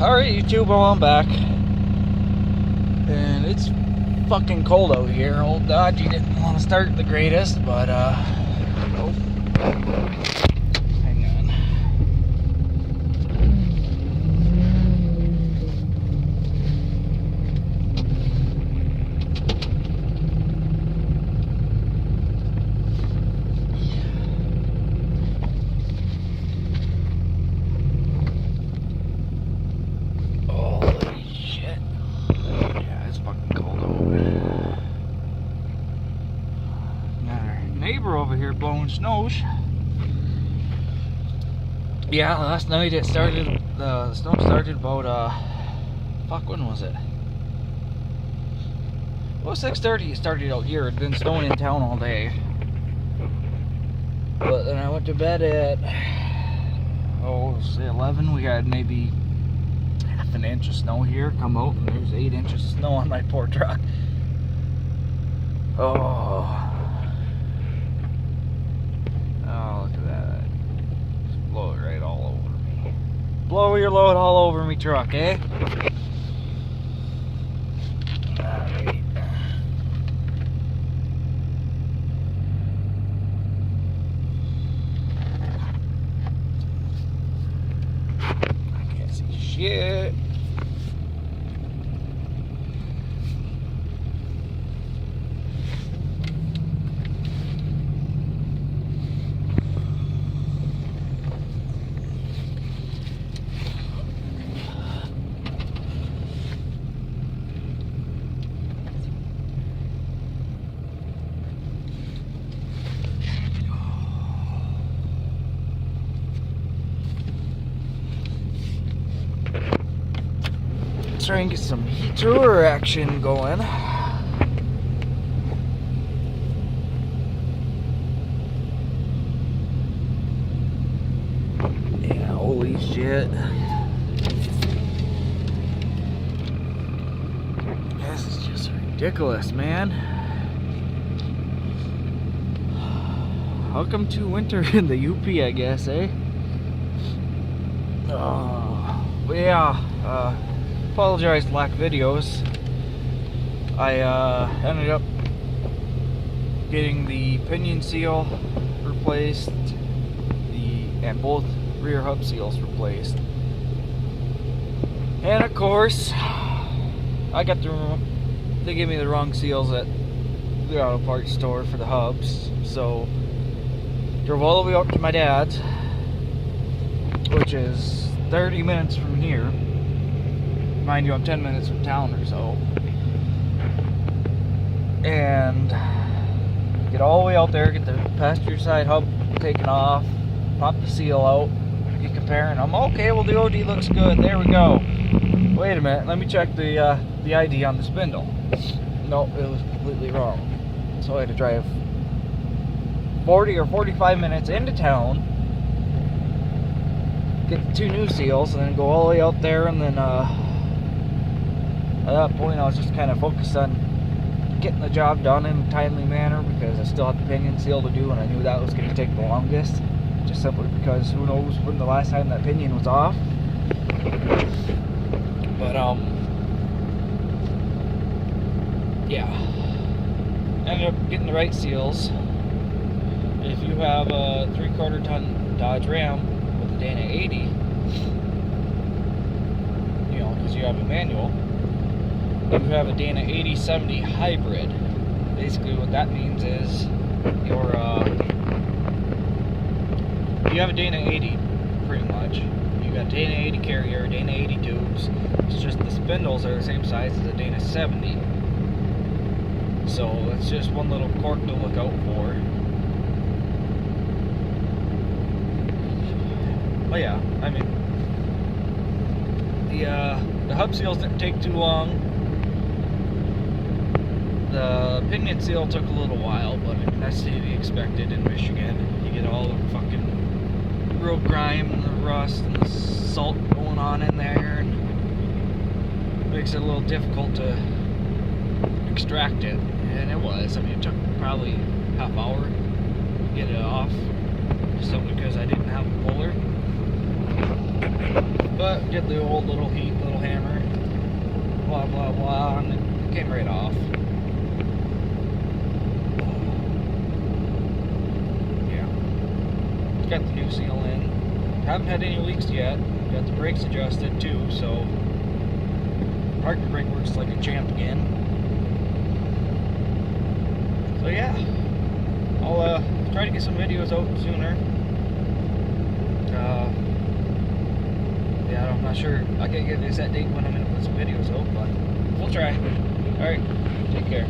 Alright YouTube, well I'm back. And it's fucking cold out here. Old Dodgy didn't want to start the greatest, but oh. Hang on. Holy shit. Yeah, it's fucking cold over here. Our neighbor over here blowing snows. Yeah, last night it started, the snow started about, fuck, when was it? Well, 6:30 it started out here. It'd been snowing in town all day. But then I went to bed at, say 11. We had maybe half an inch of snow here come out, and there's 8 inches of snow on my poor truck. Oh, look at that. Just blow it right all over me. Blow your load all over me truck, eh? Alright. I can't see shit. Try and get some tour action going. Yeah, holy shit. This is just ridiculous, man. Welcome to winter in the UP, I guess, eh? Oh, but yeah, apologize for lack of videos. I ended up getting the pinion seal replaced, and both rear hub seals replaced. And of course, they gave me the wrong seals at the auto parts store for the hubs. So drove all the way up to my dad's, which is 30 minutes from here. Mind you, I'm 10 minutes from town or so. And get all the way out there, get the passenger side hub taken off, pop the seal out, get comparing them. Okay, well the OD looks good, there we go. Wait a minute, let me check the ID on the spindle. Nope, it was completely wrong. So I had to drive 40 or 45 minutes into town, get the 2 new seals, and then go all the way out there, and then at that point I was just kind of focused on getting the job done in a timely manner, because I still had the pinion seal to do, and I knew that was going to take the longest, just simply because who knows when the last time that pinion was off. But yeah, ended up getting the right seals. If you have a 3/4 ton Dodge Ram with a Dana 80, you know, because you have a manual, you have a Dana 80/70 hybrid. Basically what that means is you have a Dana 80 pretty much. You got Dana 80 carrier, Dana 80 tubes. It's just the spindles are the same size as a Dana 70. So it's just one little cork to look out for. But yeah, I mean, the hub seals didn't take too long. The pinion seal took a little while, but I mean, that's to be expected in Michigan. You get all the fucking road grime and the rust and the salt going on in there, and it makes it a little difficult to extract it. And it was. I mean, it took probably half hour to get it off, just simply because I didn't have a puller. But did the old little heat, little hammer, blah blah blah, and it came right off. Yeah. Got the new seal in. Haven't had any leaks yet. Got the brakes adjusted too, so parking brake works like a champ again. So yeah, I'll try to get some videos out sooner. Yeah, I'm not sure. I can't get this set date when I'm gonna put some videos out, but we'll try. All right, take care.